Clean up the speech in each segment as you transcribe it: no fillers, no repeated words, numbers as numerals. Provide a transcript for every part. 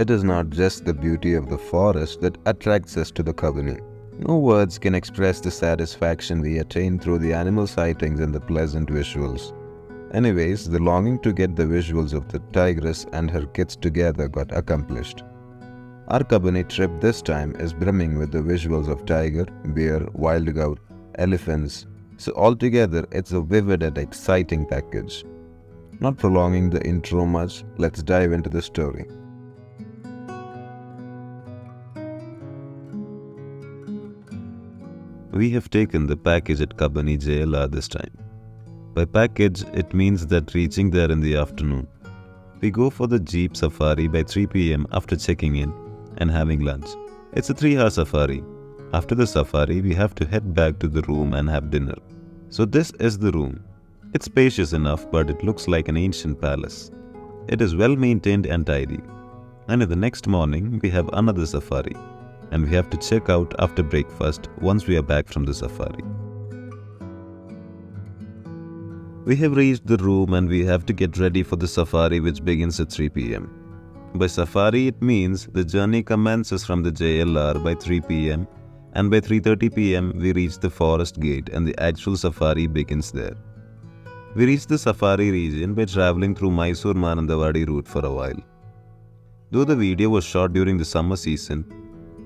it is not just the beauty of the forest that attracts us to the Kabini. No words can express the satisfaction we attain through the animal sightings and the pleasant visuals. Anyways, the longing to get the visuals of the tigress and her kids together got accomplished. Our Kabini trip this time is brimming with the visuals of tiger, bear, wild goat, elephants. So altogether, it's a vivid and exciting package. Not prolonging the intro much, let's dive into the story. We have taken the package at Kabini JLR this time. By package, it means that reaching there in the afternoon. We go for the Jeep safari by 3 p.m. after checking in and having lunch. It's a 3-hour safari. After the safari, we have to head back to the room and have dinner. So this is the room. It's spacious enough, but it looks like an ancient palace. It is well maintained and tidy. And in the next morning, we have another safari. And we have to check out after breakfast once we are back from the safari. We have reached the room and we have to get ready for the safari, which begins at 3 p.m. By safari, it means the journey commences from the JLR by 3 p.m. and by 3:30 p.m. we reach the forest gate and the actual safari begins there. We reach the safari region by travelling through Mysore-Manandavadi route for a while. Though the video was shot during the summer season,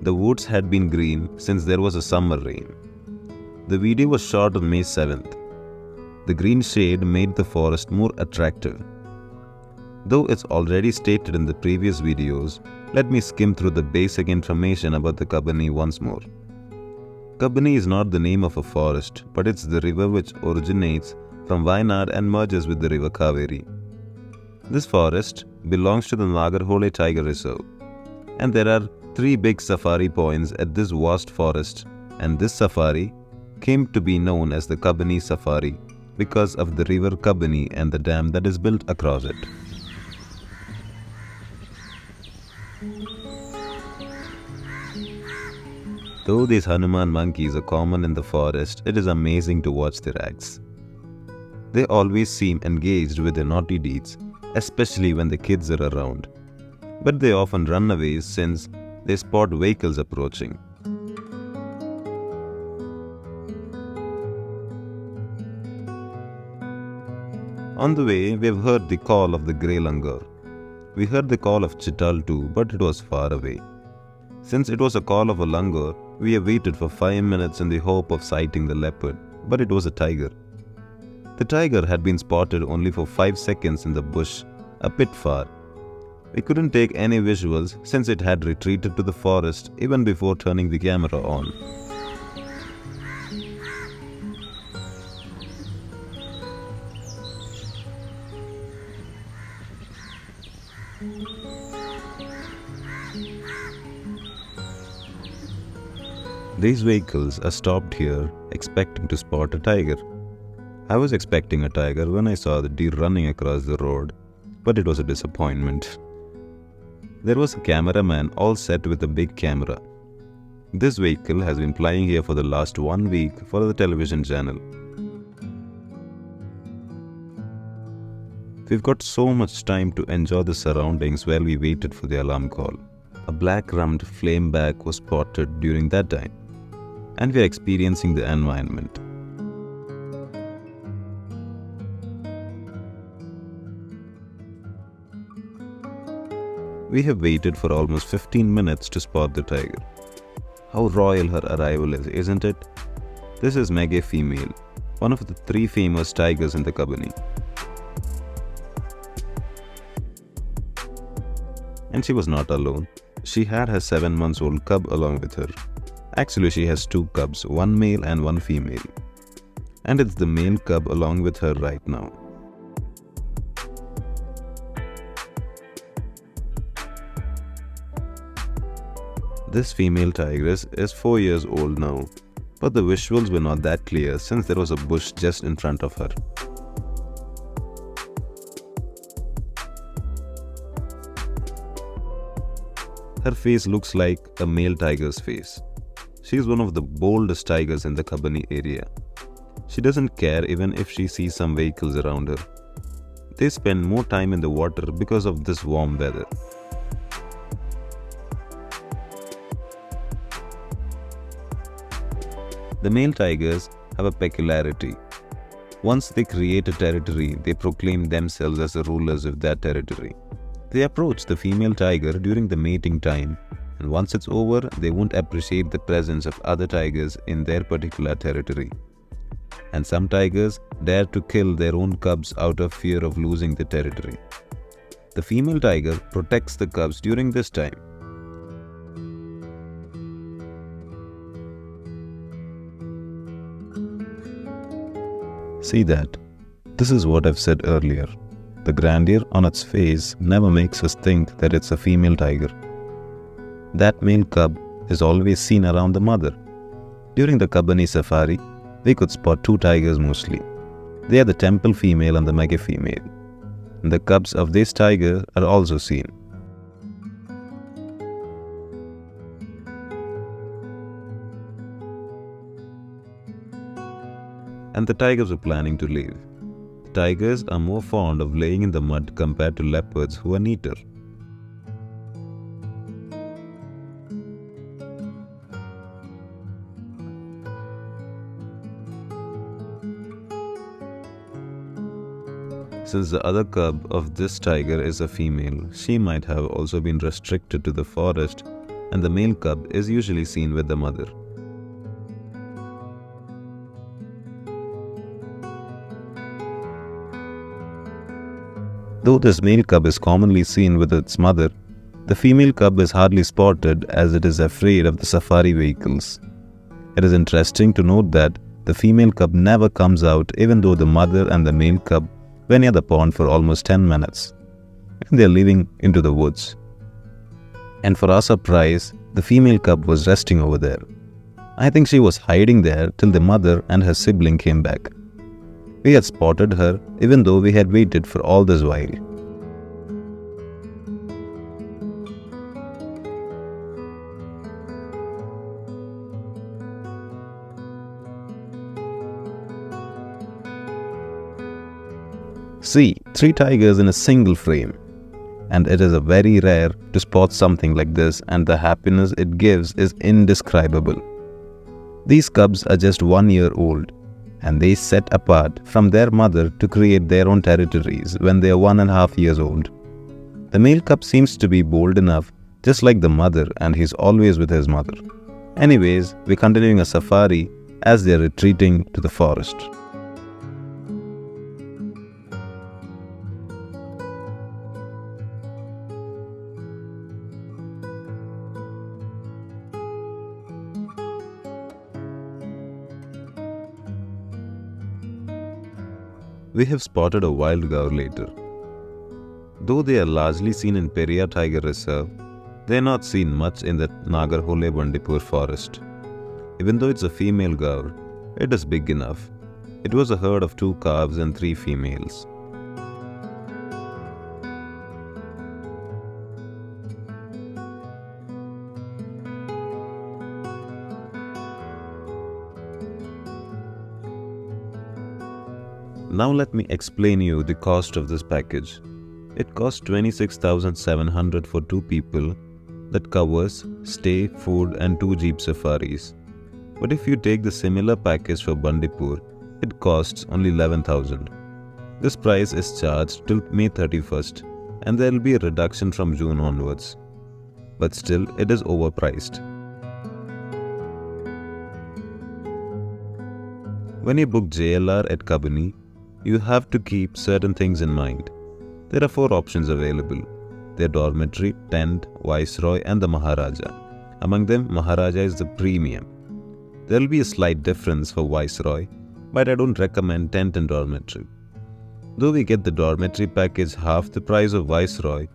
the woods had been green since there was a summer rain. The video was shot on May 7th. The green shade made the forest more attractive. Though it's already stated in the previous videos, let me skim through the basic information about the Kabini once more. Kabini is not the name of a forest, but it's the river which originates from Wayanad and merges with the river Kaveri. This forest belongs to the Nagarhole Tiger Reserve, and there are 3 big safari points at this vast forest, and this safari came to be known as the Kabini Safari because of the river Kabini and the dam that is built across it. Though these Hanuman monkeys are common in the forest, it is amazing to watch their acts. They always seem engaged with their naughty deeds, especially when the kids are around. But they often run away since they spot vehicles approaching. On the way, we've heard the call of the grey langur. We heard the call of chital too, but it was far away. Since it was a call of a langur, we have waited for 5 minutes in the hope of sighting the leopard, but it was a tiger. The tiger had been spotted only for 5 seconds in the bush, a bit far. We couldn't take any visuals since it had retreated to the forest even before turning the camera on. These vehicles are stopped here expecting to spot a tiger. I was expecting a tiger when I saw the deer running across the road, but it was a disappointment. There was a cameraman all set with a big camera. This vehicle has been flying here for the last 1 week for the television channel. We've got so much time to enjoy the surroundings while we waited for the alarm call. A black-rummed flameback was spotted during that time, and we are experiencing the environment. We have waited for almost 15 minutes to spot the tiger. How royal her arrival is, isn't it? This is Mege female, one of the 3 famous tigers in the Kabini. And she was not alone. She had her 7-month-old cub along with her. Actually, she has 2 cubs, 1 male and 1 female. And it's the male cub along with her right now. This female tigress is 4 years old now, but the visuals were not that clear since there was a bush just in front of her. Her face looks like a male tiger's face. She is one of the boldest tigers in the Kabini area. She doesn't care even if she sees some vehicles around her. They spend more time in the water because of this warm weather. The male tigers have a peculiarity. Once they create a territory, they proclaim themselves as the rulers of that territory. They approach the female tiger during the mating time, and once it's over, they won't appreciate the presence of other tigers in their particular territory. And some tigers dare to kill their own cubs out of fear of losing the territory. The female tiger protects the cubs during this time. See that? This is what I've said earlier. The grandeur on its face never makes us think that it's a female tiger. That male cub is always seen around the mother. During the Kabini safari, we could spot two tigers mostly. They are the temple female and the mega female. And the cubs of this tiger are also seen. And the tigers were planning to leave. Tigers are more fond of laying in the mud compared to leopards who are neater. Since the other cub of this tiger is a female, she might have also been restricted to the forest, and the male cub is usually seen with the mother. Though this male cub is commonly seen with its mother, the female cub is hardly spotted as it is afraid of the safari vehicles. It is interesting to note that the female cub never comes out even though the mother and the male cub were near the pond for almost 10 minutes, and they are leaving into the woods. And for our surprise, the female cub was resting over there. I think she was hiding there till the mother and her sibling came back. We had spotted her even though we had waited for all this while. See, 3 tigers in a single frame. And it is a very rare to spot something like this, and the happiness it gives is indescribable. These cubs are just 1 year old, and they set apart from their mother to create their own territories when they are 1.5 years old. The male cub seems to be bold enough, just like the mother, and he's always with his mother. Anyways, we're continuing a safari as they're retreating to the forest. We have spotted a wild gaur later. Though they are largely seen in Periyar Tiger Reserve, they are not seen much in the Nagarhole Bandipur forest. Even though it's a female gaur, it is big enough. It was a herd of 2 calves and 3 females. Now let me explain you the cost of this package. It costs 26,700 for 2 people. That covers stay, food and 2 jeep safaris. But if you take the similar package for Bandipur, it costs only 11,000. This price is charged till May 31st, and there will be a reduction from June onwards. But still, it is overpriced. When you book JLR at Kabini, you have to keep certain things in mind. There are 4 options available. Their dormitory, tent, viceroy and the Maharaja. Among them, Maharaja is the premium. There will be a slight difference for viceroy, but I don't recommend tent and dormitory. Though we get the dormitory package half the price of viceroy,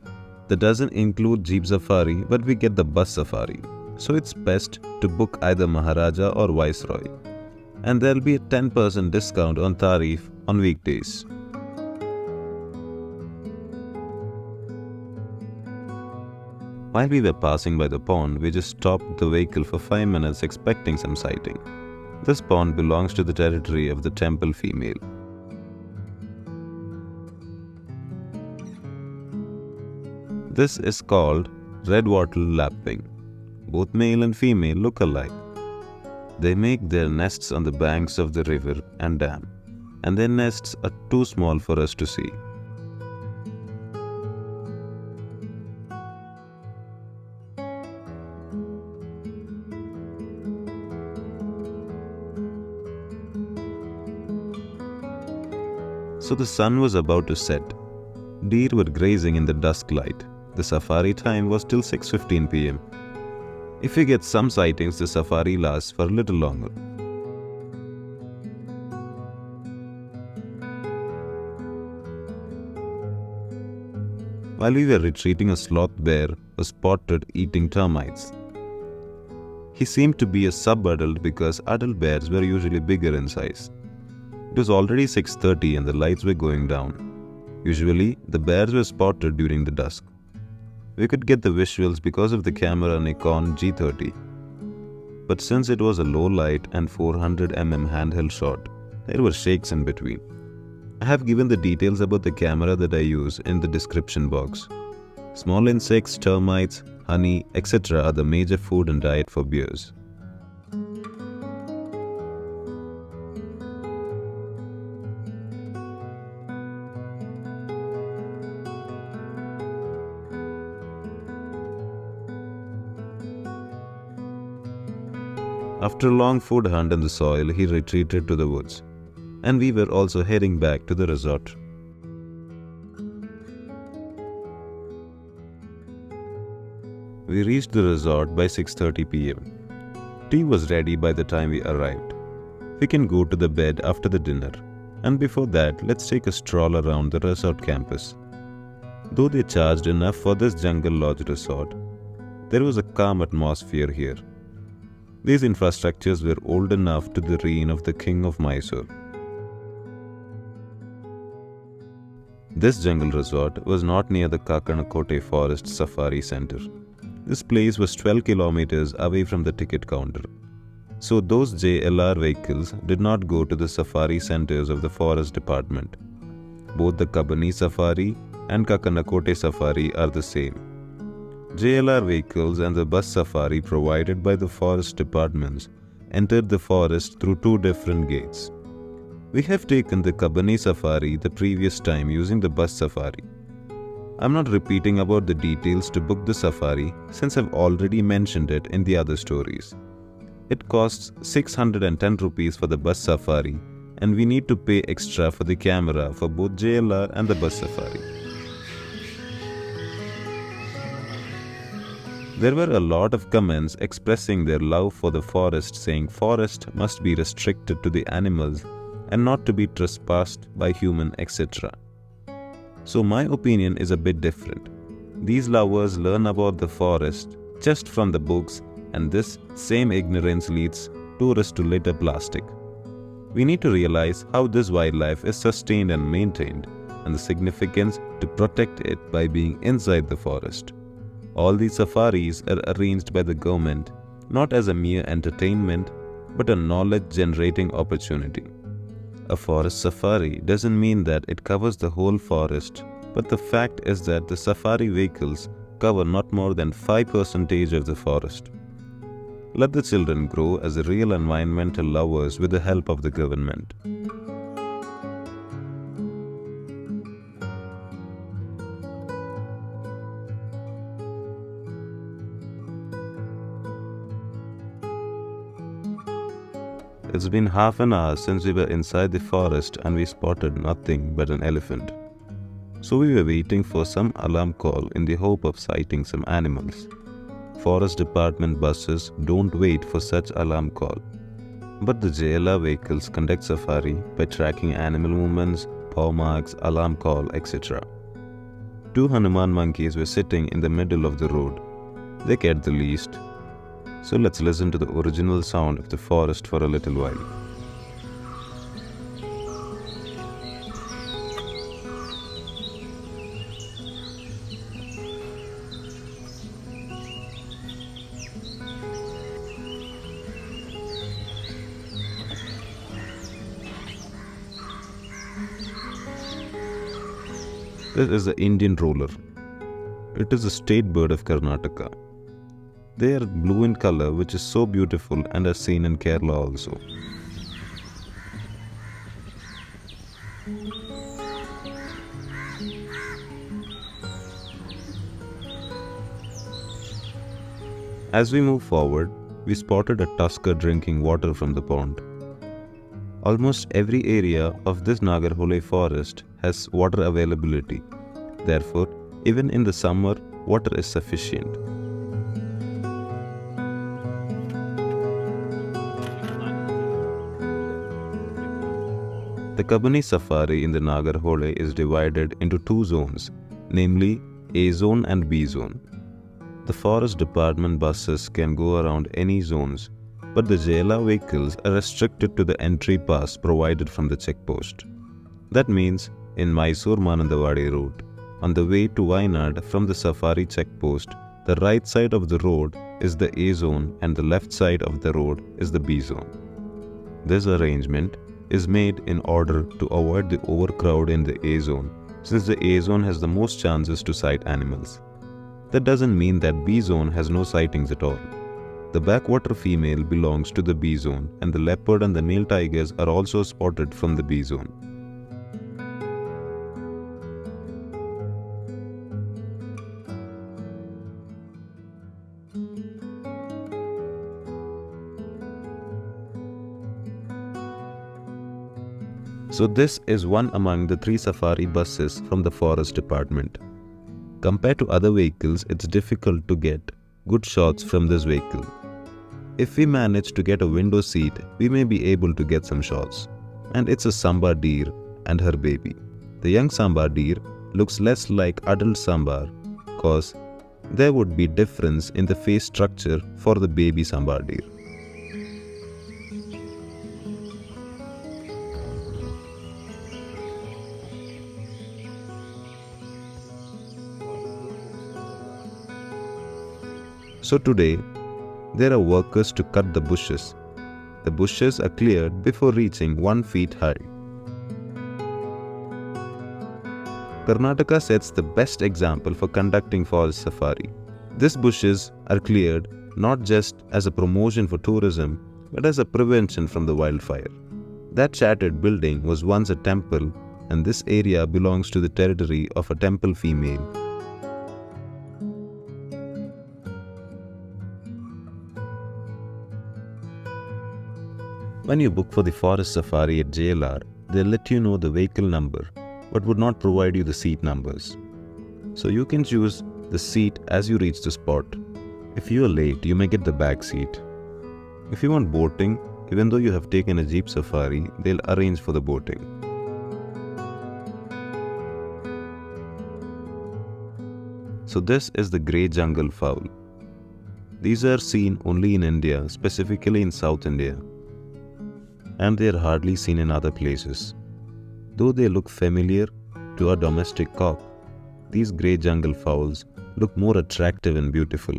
that doesn't include jeep safari, but we get the bus safari. So it's best to book either Maharaja or viceroy. And there will be a 10% discount on tarif on weekdays. While we were passing by the pond, we just stopped the vehicle for 5 minutes expecting some sighting. This pond belongs to the territory of the temple female. This is called red wattle lapping. Both male and female look alike. They make their nests on the banks of the river and dam, and their nests are too small for us to see. So the sun was about to set. Deer were grazing in the dusk light. The safari time was till 6:15 p.m. If we get some sightings, the safari lasts for a little longer. While we were retreating, a sloth bear was spotted eating termites. He seemed to be a sub-adult because adult bears were usually bigger in size. It was already 6:30 and the lights were going down. Usually, the bears were spotted during the dusk. We could get the visuals because of the camera Nikon Z. But since it was a low light and 400mm handheld shot, there were shakes in between. I have given the details about the camera that I use in the description box. Small insects, termites, honey, etc. are the major food and diet for bears. After a long food hunt in the soil, he retreated to the woods, and we were also heading back to the resort. We reached the resort by 6:30 p.m. Tea was ready by the time we arrived. We can go to the bed after the dinner, and before that, let's take a stroll around the resort campus. Though they charged enough for this jungle lodge resort, there was a calm atmosphere here. These infrastructures were old enough to the reign of the King of Mysore. This jungle resort was not near the Karnataka Forest Safari Center. This place was 12 kilometers away from the ticket counter. So those JLR vehicles did not go to the safari centers of the forest department. Both the Kabini Safari and Karnataka Safari are the same. JLR vehicles and the bus safari provided by the forest departments entered the forest through two different gates. We have taken the Kabini Safari the previous time using the bus safari. I'm not repeating about the details to book the safari since I've already mentioned it in the other stories. It costs 610 rupees for the bus safari, and we need to pay extra for the camera for both JLR and the bus safari. There were a lot of comments expressing their love for the forest, saying forest must be restricted to the animals and not to be trespassed by human, etc. So my opinion is a bit different. These lovers learn about the forest just from the books, and this same ignorance leads tourists to litter plastic. We need to realize how this wildlife is sustained and maintained, and the significance to protect it by being inside the forest. All these safaris are arranged by the government not as a mere entertainment but a knowledge-generating opportunity. A forest safari doesn't mean that it covers the whole forest, but the fact is that the safari vehicles cover not more than 5% of the forest. Let the children grow as real environmental lovers with the help of the government. It's been half an hour since we were inside the forest and we spotted nothing but an elephant. So we were waiting for some alarm call in the hope of sighting some animals. Forest department buses don't wait for such alarm call. But the JLR vehicles conduct safari by tracking animal movements, paw marks, alarm call, etc. Two Hanuman monkeys were sitting in the middle of the road. They cared the least. So let's listen to the original sound of the forest for a little while. This is the Indian roller. It is a state bird of Karnataka. They are blue in color, which is so beautiful and are seen in Kerala also. As we move forward, we spotted a tusker drinking water from the pond. Almost every area of this Nagarhole forest has water availability. Therefore, even in the summer, water is sufficient. The Kabini safari in the Nagarhole is divided into two zones, namely A zone and B zone. The forest department buses can go around any zones, but the JLR vehicles are restricted to the entry pass provided from the checkpost. That means in Mysore-Manandavadi route, on the way to Wayanad from the safari checkpost, the right side of the road is the A zone and the left side of the road is the B zone. This arrangement is made in order to avoid the overcrowd in the A zone, since the A zone has the most chances to sight animals. That doesn't mean that B zone has no sightings at all. The backwater female belongs to the B zone and the leopard and the male tigers are also spotted from the B zone. So this is one among the 3 safari buses from the forest department. Compared to other vehicles, it's difficult to get good shots from this vehicle. If we manage to get a window seat, we may be able to get some shots. And it's a sambar deer and her baby. The young sambar deer looks less like adult sambar cause there would be difference in the face structure for the baby sambar deer. So today, there are workers to cut the bushes. The bushes are cleared before reaching 1 feet high. Karnataka sets the best example for conducting forest safari. These bushes are cleared not just as a promotion for tourism, but as a prevention from the wildfire. That shattered building was once a temple, and this area belongs to the territory of a temple female. When you book for the forest safari at JLR, they'll let you know the vehicle number, but would not provide you the seat numbers. So you can choose the seat as you reach the spot. If you are late, you may get the back seat. If you want boating, even though you have taken a jeep safari, they'll arrange for the boating. So this is the grey jungle fowl. These are seen only in India, specifically in South India, and they are hardly seen in other places. Though they look familiar to a domestic cock, these grey jungle fowls look more attractive and beautiful.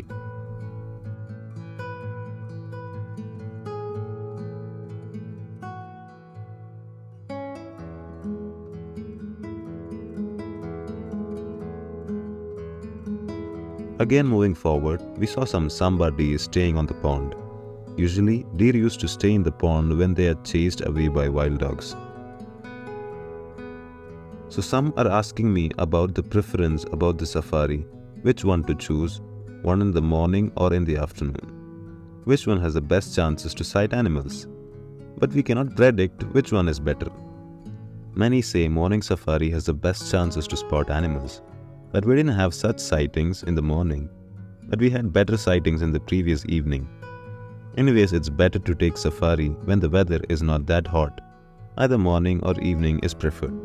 Again moving forward, we saw some sambar deer staying on the pond. Usually, deer used to stay in the pond when they are chased away by wild dogs. So some are asking me about the preference about the safari, which one to choose, one in the morning or in the afternoon. Which one has the best chances to sight animals? But we cannot predict which one is better. Many say morning safari has the best chances to spot animals, but we didn't have such sightings in the morning, but we had better sightings in the previous evening. Anyways, it's better to take safari when the weather is not that hot. Either morning or evening is preferred.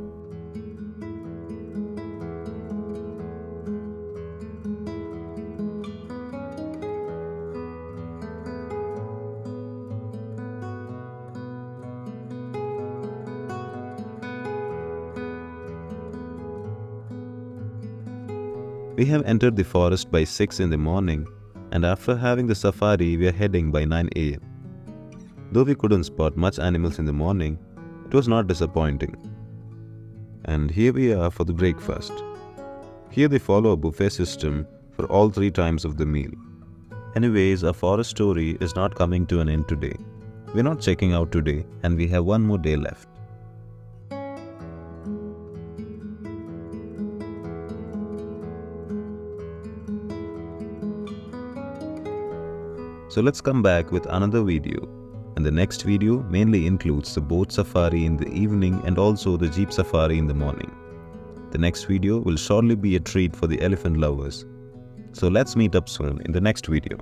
We have entered the forest by 6 in the morning, and after having the safari, we are heading by 9 am. Though we couldn't spot much animals in the morning, it was not disappointing. And here we are for the breakfast. Here they follow a buffet system for all 3 times of the meal. Anyways, our forest story is not coming to an end today. We're not checking out today and we have one more day left. So let's come back with another video. And the next video mainly includes the boat safari in the evening and also the jeep safari in the morning. The next video will surely be a treat for the elephant lovers. So let's meet up soon in the next video.